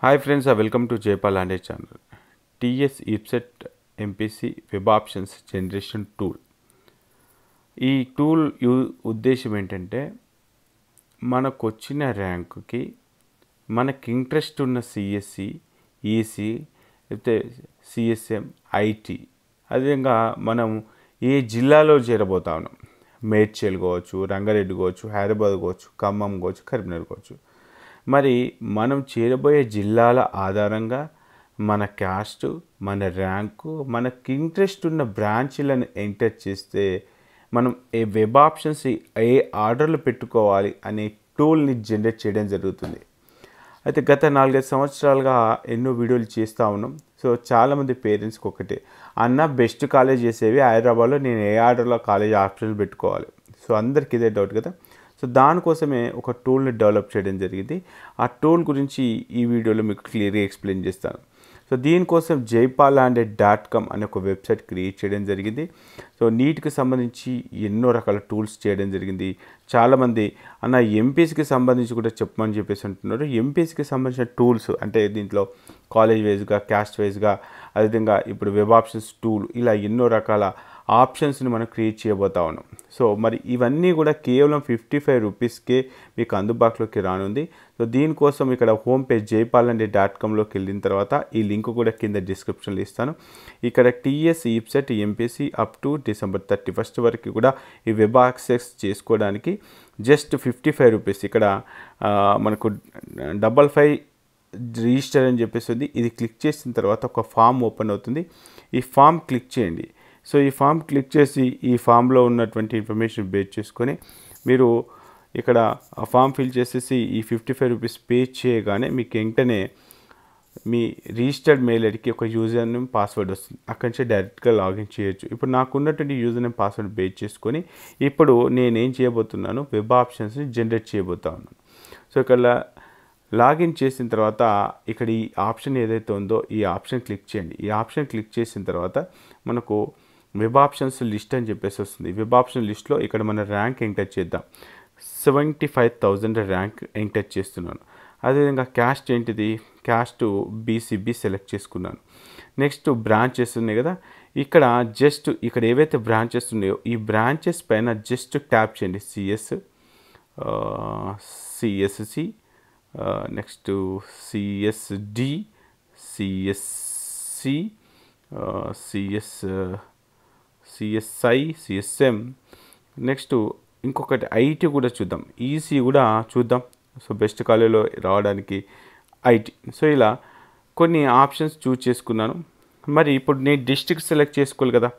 Hi friends, welcome to Jaypal Lande channel. TS EPSET MPC Web Options Generation Tool. ఈ tool ఉద్దేశం ఏంటంటే మనకు వచ్చిన ర్యాంకుకి మనకి ఇంట్రెస్ట్ ఉన్న సిఎస్సి ఈసీ లేకపోతే సిఎస్ఎం ఐటీ అదేవిధంగా మనం ఏ జిల్లాలో చేరబోతా ఉన్నాం మేడ్చల్ కావచ్చు, రంగారెడ్డి కావచ్చు, హైదరాబాద్ కావచ్చు, ఖమ్మం కావచ్చు, కరీంనగర్ కావచ్చు. మరి మనం చేరబోయే జిల్లాల ఆధారంగా మన క్యాస్ట్, మన ర్యాంకు, మనకి ఇంట్రెస్ట్ ఉన్న బ్రాంచీలను ఎంటర్ చేస్తే మనం ఏ వెబ్ ఆప్షన్స్ ఏ ఆర్డర్లు పెట్టుకోవాలి అనే టూల్ని జనరేట్ చేయడం జరుగుతుంది. అయితే గత 4-5 సంవత్సరాలుగా ఎన్నో వీడియోలు చేస్తూ ఉన్నాం. సో చాలామంది పేరెంట్స్కి ఒకటే, అన్న బెస్ట్ కాలేజ్ చేసేవి హైదరాబాద్లో, నేను ఏ ఆర్డర్లో కాలేజ్ ఆప్షన్స్ పెట్టుకోవాలి. సో అందరికి ఇదే డౌట్ కదా. సో దానికోసమే ఒక టూల్ని డెవలప్ చేయడం జరిగింది. ఆ టూల్ గురించి ఈ వీడియోలో మీకు క్లియర్గా ఎక్స్ప్లెయిన్ చేస్తాను. సో దీనికోసం jaypalande.com అనే ఒక వెబ్సైట్ క్రియేట్ చేయడం జరిగింది. సో నీట్కి సంబంధించి ఎన్నో రకాల టూల్స్ చేయడం జరిగింది. చాలామంది అన్న ఎంపీసీకి సంబంధించి కూడా చెప్పమని చెప్పేసి అంటున్నారు. ఎంపీసీకి సంబంధించిన టూల్స్ అంటే దీంట్లో కాలేజ్ వైజ్గా, క్యాస్ట్ వైజ్గా, అదేవిధంగా ఇప్పుడు వెబ్ ఆప్షన్స్ టూల్, ఇలా ఎన్నో రకాల ఆప్షన్స్ని మనం క్రియేట్ చేయబోతా ఉన్నాం. సో మరి ఇవన్నీ కూడా కేవలం 55 రూపీస్కే మీకు అందుబాటులోకి రానుంది. సో దీనికోసం ఇక్కడ హోమ్ పేజ్ jaypalande.comలోకి వెళ్ళిన తర్వాత ఈ లింక్ కూడా కింద డిస్క్రిప్షన్లో ఇస్తాను. ఇక్కడ TS EAPCET MPC up to December 31 వరకు కూడా ఈ వెబ్ యాక్సెస్ చేసుకోవడానికి జస్ట్ 55 రూపీస్. ఇక్కడ మనకు 55 రిజిస్టర్ అని చెప్పేసి ఉంది. ఇది క్లిక్ చేసిన తర్వాత ఒక ఫామ్ ఓపెన్ అవుతుంది. ఈ ఫామ్ క్లిక్ చేయండి. సో ఈ ఫామ్ క్లిక్ చేసి ఈ ఫామ్లో ఉన్నటువంటి ఇన్ఫర్మేషన్ బేస్ చేసుకొని మీరు ఇక్కడ ఆ ఫామ్ ఫిల్ చేసేసి ఈ 55 రూపీస్ పే చేయగానే మీకు వెంటనే మీ రిజిస్టర్డ్ మెయిల్ ఐడికి ఒక యూజర్ నేమ్, పాస్వర్డ్ వస్తుంది. అక్కడి నుంచి డైరెక్ట్గా లాగిన్ చేయొచ్చు. ఇప్పుడు నాకు ఉన్నటువంటి యూజర్ నేమ్, పాస్వర్డ్ బేస్ చేసుకొని ఇప్పుడు నేనేం చేయబోతున్నాను, వెబ్ ఆప్షన్స్ని జనరేట్ చేయబోతా ఉన్నాను. సో ఇక్కడ లాగిన్ చేసిన తర్వాత ఇక్కడ ఈ ఆప్షన్ ఏదైతే ఉందో ఈ ఆప్షన్ క్లిక్ చేయండి. ఈ ఆప్షన్ క్లిక్ చేసిన తర్వాత మనకు వెబ్ ఆప్షన్స్ లిస్ట్ అని చెప్పేసి వస్తుంది. వెబ్ ఆప్షన్ లిస్ట్లో ఇక్కడ మన ర్యాంక్ ఎంటర్ చేద్దాం. 75,000 ర్యాంక్ ఎంటర్ చేస్తున్నాను. అదేవిధంగా క్యాస్ట్ ఏంటిది, క్యాస్ట్ బీసీబీ సెలెక్ట్ చేసుకున్నాను. నెక్స్ట్ బ్రాంచెస్ ఉన్నాయి కదా, ఇక్కడ జస్ట్ ఇక్కడ ఏవైతే బ్రాంచెస్ ఉన్నాయో ఈ బ్రాంచెస్ పైన జస్ట్ ట్యాప్ చేయండి. CSC, next CSD, CSC, CSI, CSM, next ఇంకొకటి ఐటీ కూడా చూద్దాం, ఈసీ కూడా చూద్దాం. సో బెస్ట్ కాలేజీలో రావడానికి ఐటీ. సో ఇలా కొన్ని ఆప్షన్స్ చూస్ చేసుకున్నాను. మరి ఇప్పుడు నేను డిస్ట్రిక్ట్ సెలెక్ట్ చేసుకోవాలి కదా,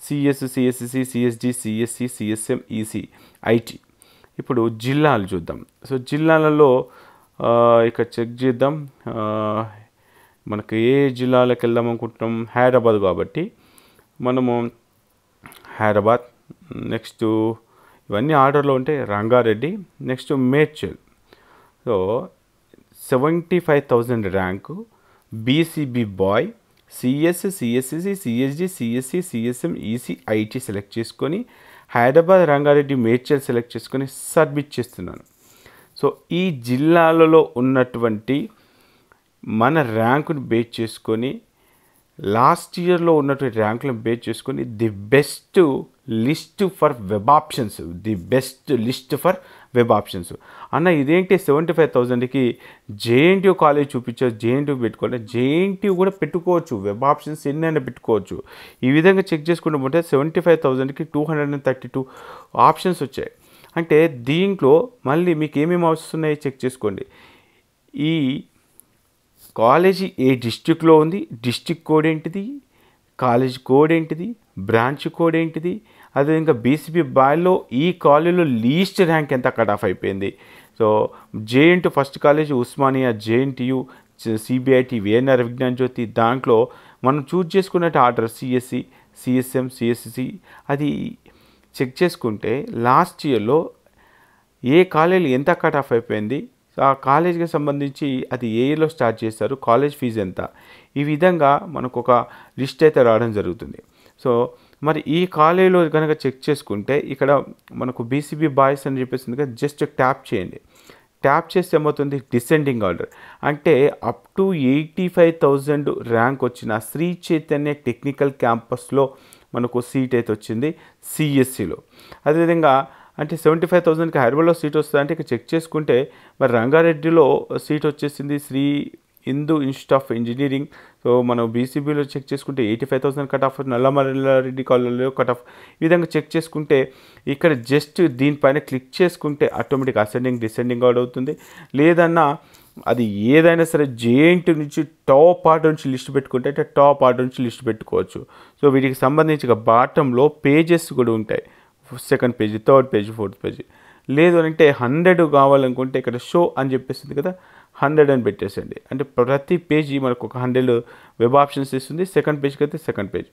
CS, CSC, CSD, CSC, CSM, EC, IT. ఇప్పుడు జిల్లాలు చూద్దాం. సో జిల్లాలలో ఇక్కడ చెక్ చేద్దాం. మనకు ఏ జిల్లాలకు వెళ్దాం అనుకుంటున్నాం, హైదరాబాద్ కాబట్టి మనము హైదరాబాద్. నెక్స్ట్ ఇవన్నీ ఆర్డర్లో ఉంటే Rangareddy, next Medchal. So 75,000 rank, BCB boy, CS, CSC, CSD, CSC, CSM, EC, IT select చేసుకొని హైదరాబాద్, రంగారెడ్డి, మేడ్చల్ సెలెక్ట్ చేసుకొని సబ్మిట్ చేస్తున్నాను. సో ఈ జిల్లాలలో ఉన్నటువంటి మన ర్యాంకుని బేస్ చేసుకొని లాస్ట్ ఇయర్లో ఉన్నటువంటి ర్యాంకులను బేస్ చేసుకొని the best list for web options, the best list for web options. అన్న ఇదేంటి 75,000కి జేఎన్టీయూ కాలేజ్ చూపించారు, జేఎన్టీయూ పెట్టుకోవాలి, జేఎన్టీయూ కూడా పెట్టుకోవచ్చు, వెబ్ ఆప్షన్స్ ఎన్నైనా పెట్టుకోవచ్చు. ఈ విధంగా చెక్ చేసుకుంటూ పోతే 75,000కి 232 ఆప్షన్స్ వచ్చాయి. అంటే దీంట్లో మళ్ళీ మీకు ఏమేమి వస్తున్నాయో చెక్ చేసుకోండి. ఈ కాలేజీ ఏ డిస్ట్రిక్ట్లో ఉంది, డిస్ట్రిక్ట్ కోడ్ ఏంటిది, కాలేజ్ కోడ్ ఏంటిది, బ్రాంచ్ కోడ్ ఏంటిది, అదేవిధంగా బీసీబీ బాయ్లో ఈ కాలేజీలో లీస్ట్ ర్యాంక్ ఎంత కట్ ఆఫ్ అయిపోయింది. So JNT first college Osmania, JNTU, CBIT, VNR Vignan Jyothi, దాంట్లో మనం చూజ్ చేసుకున్నట్టు ఆర్డర్ సిఎస్సి, సిఎస్ఎం, సిఎస్సి, అది చెక్ చేసుకుంటే లాస్ట్ ఇయర్లో ఏ కాలేజీలో ఎంత కట్ ఆఫ్ అయిపోయింది, ఆ కాలేజీకి సంబంధించి అది ఏ ఇయర్లో స్టార్ట్ చేస్తారు, కాలేజ్ ఫీజు ఎంత, ఈ విధంగా మనకు ఒక లిస్ట్ అయితే రావడం జరుగుతుంది. సో మరి ఈ కాలేజీలో కనుక చెక్ చేసుకుంటే ఇక్కడ మనకు బీసీబీ బాయ్స్ అని చెప్పేసి జస్ట్ ట్యాప్ చేయండి. ట్యాప్ చేస్తే ఏమవుతుంది, డిసెండింగ్ ఆర్డర్. అంటే అప్ టు 85,000 ర్యాంక్ వచ్చిన శ్రీ చైతన్య టెక్నికల్ క్యాంపస్లో మనకు సీట్ అయితే వచ్చింది సిఎస్సిలో. అదేవిధంగా అంటే 75,000కి హైదరాబాద్లో సీట్ వస్తుంది అంటే ఇక చెక్ చేసుకుంటే మరి రంగారెడ్డిలో సీట్ వచ్చేసింది Sri Hindu Institute of Engineering. So మనం బీసీబీలో చెక్ చేసుకుంటే 85,000 కట్ ఆఫ్, నల్లమల్లారెడ్డి కాలేజీలో కట్ ఆఫ్. ఈ విధంగా చెక్ చేసుకుంటే ఇక్కడ జస్ట్ దీనిపైన క్లిక్ చేసుకుంటే ఆటోమేటిక్ అసెండింగ్ డిసెండింగ్ ఆర్డర్ అవుతుంది. లేదన్నా అది ఏదైనా సరే జేఎన్టీ నుంచి టాప్ ఆర్డర్ నుంచి లిస్ట్ పెట్టుకుంటే అంటే టాప్ ఆర్డర్ నుంచి లిస్ట్ పెట్టుకోవచ్చు. సో వీటికి సంబంధించి బాటంలో పేజెస్ కూడా ఉంటాయి, second page, third page, fourth page. లేదు అంటే 100 కావాలనుకుంటే ఇక్కడ షో అని చెప్పేసింది కదా, 100 అని పెట్టేసండి. అంటే ప్రతి పేజీ మనకు ఒక 100 వెబ్ ఆప్షన్స్ ఇస్తుంది. సెకండ్ పేజ్కి అయితే సెకండ్ పేజ్.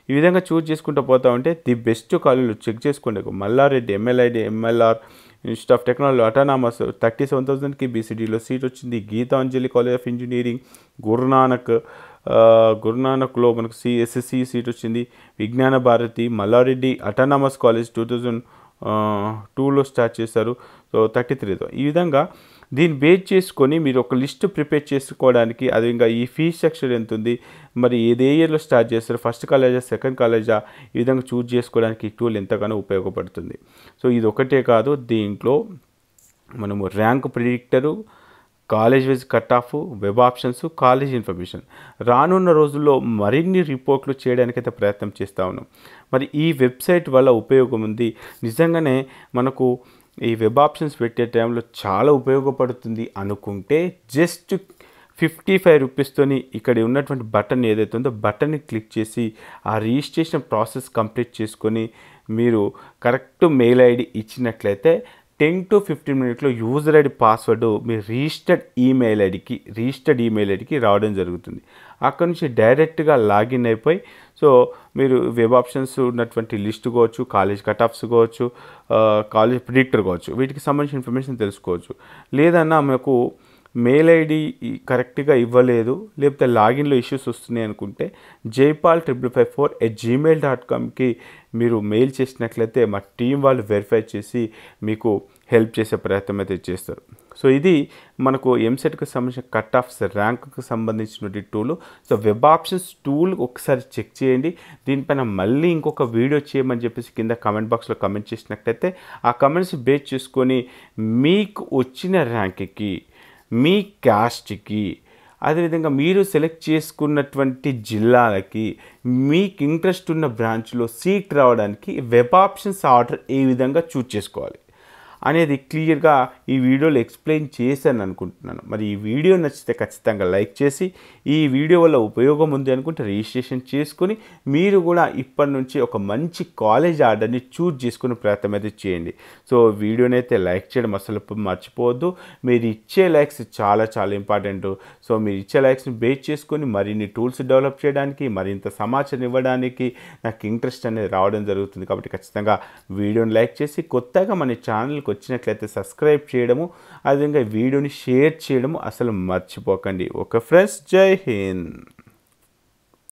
ఈ విధంగా చూస్ చేసుకుంటూ పోతా ఉంటే ది బెస్ట్ కాలేజీలు చెక్ చేసుకోండి. Mallareddy ఎంఎల్ఐడి MLR institute of technology autonomous 37,000కి బీసీడీలో seat వచ్చింది. గీతాంజలి కాలేజ్ ఆఫ్ ఇంజనీరింగ్, గురునానక్లో మనకు ఎస్ఎస్సి సీట్ వచ్చింది. విజ్ఞాన Bharati, Mallareddy autonomous college 2002లో start చేశారు. సో 33తో. ఈ విధంగా దీన్ని బేస్ చేసుకొని మీరు ఒక లిస్ట్ ప్రిపేర్ చేసుకోవడానికి, అది ఇంకా ఈ ఫీజ్ స్ట్రక్చర్ ఎంత ఉంది, మరి ఏదే ఇయర్లో స్టార్ట్ చేస్తారు, ఫస్ట్ కాలేజా సెకండ్ కాలేజా, ఈ విధంగా చూజ్ చేసుకోవడానికి ఈ టూల్ ఎంతగానో ఉపయోగపడుతుంది. సో ఇది ఒకటే కాదు, దీంట్లో మనము rank predictor, college wise cut off, web options, college information రానున్న రోజుల్లో మరిన్ని రిపోర్ట్లు చేయడానికైతే ప్రయత్నం చేస్తూ ఉన్నాం. మరి ఈ వెబ్సైట్ వల్ల ఉపయోగం ఉంది. నిజంగానే మనకు ఈ వెబ్ ఆప్షన్స్ పెట్టే టైంలో చాలా ఉపయోగపడుతుంది అనుకుంటే జస్ట్ 55 రూపీస్తోని ఇక్కడ ఉన్నటువంటి బటన్ ఏదైతే ఉందో బటన్ని క్లిక్ చేసి ఆ రిజిస్ట్రేషన్ ప్రాసెస్ కంప్లీట్ చేసుకొని మీరు కరెక్ట్ మెయిల్ ఐడి ఇచ్చినట్లయితే 10 to 15 మినిట్లో యూజర్ ఐడి పాస్వర్డ్ మీ రిజిస్టర్డ్ ఈమెయిల్ ఐడికి రావడం జరుగుతుంది. అక్కడ నుంచి డైరెక్ట్గా లాగిన్ అయిపోయి సో మీరు వెబ్ ఆప్షన్స్ ఉన్నటువంటి లిస్ట్ కావచ్చు, కాలేజ్ కట్ ఆఫ్స్ కావచ్చు, కాలేజ్ ప్రిడిక్టర్ కావచ్చు, వీటికి సంబంధించిన ఇన్ఫర్మేషన్ తెలుసుకోవచ్చు. లేదన్నా మనకు మెయిల్ ఐడి కరెక్ట్గా ఇవ్వలేదు, లేకపోతే లాగిన్లో ఇష్యూస్ వస్తున్నాయి అనుకుంటే jaypal5554@gmail.comకి మీరు మెయిల్ చేసినట్లయితే మా టీం వాళ్ళు వెరిఫై చేసి మీకు హెల్ప్ చేసే ప్రయత్నం అయితే చేస్తారు. సో ఇది మనకు ఎంసెట్కి సంబంధించిన కట్ ఆఫ్స్ ర్యాంక్కి సంబంధించినటువంటి tool. So web options tool ఒకసారి చెక్ చేయండి. దీనిపైన మళ్ళీ ఇంకొక వీడియో చేయమని చెప్పేసి కింద కామెంట్ బాక్స్లో కమెంట్ చేసినట్లయితే ఆ కమెంట్స్ బేస్ చేసుకొని మీకు వచ్చిన ర్యాంక్కి, మీ క్యాస్ట్కి, అదేవిధంగా మీరు సెలెక్ట్ చేసుకున్నటువంటి జిల్లాలకి మీకు ఇంట్రెస్ట్ ఉన్న బ్రాంచ్లో సీట్ రావడానికి వెబ్ ఆప్షన్స్ ఆర్డర్ ఏ విధంగా చూజ్ చేసుకోవాలి అనేది క్లియర్గా ఈ వీడియోలో ఎక్స్ప్లెయిన్ చేశాను అనుకుంటున్నాను. మరి ఈ వీడియో నచ్చితే ఖచ్చితంగా లైక్ చేసి, ఈ వీడియో వల్ల ఉపయోగం ఉంది అనుకుంటే రిజిస్ట్రేషన్ చేసుకొని మీరు కూడా ఇప్పటి నుంచి ఒక మంచి కాలేజ్ ఆర్డర్ని చూజ్ చేసుకునే ప్రయత్నం అయితే చేయండి. సో వీడియోని అయితే లైక్ చేయడం అసలు మర్చిపోవద్దు. మీరు ఇచ్చే లైక్స్ చాలా చాలా ఇంపార్టెంట్. సో మీరు ఇచ్చే లైక్స్ని బేస్ చేసుకొని మరిన్ని టూల్స్ డెవలప్ చేయడానికి, మరింత సమాచారం ఇవ్వడానికి నాకు ఇంట్రెస్ట్ అనేది రావడం జరుగుతుంది. కాబట్టి ఖచ్చితంగా వీడియోని లైక్ చేసి, కొత్తగా మన ఛానల్కి వచ్చినట్లయితే సబ్స్క్రైబ్ చేయడము, అదేవిధంగా వీడియోని షేర్ చేయడము అసలు మర్చిపోకండి. ఓకే ఫ్రెండ్స్, జై హింద్.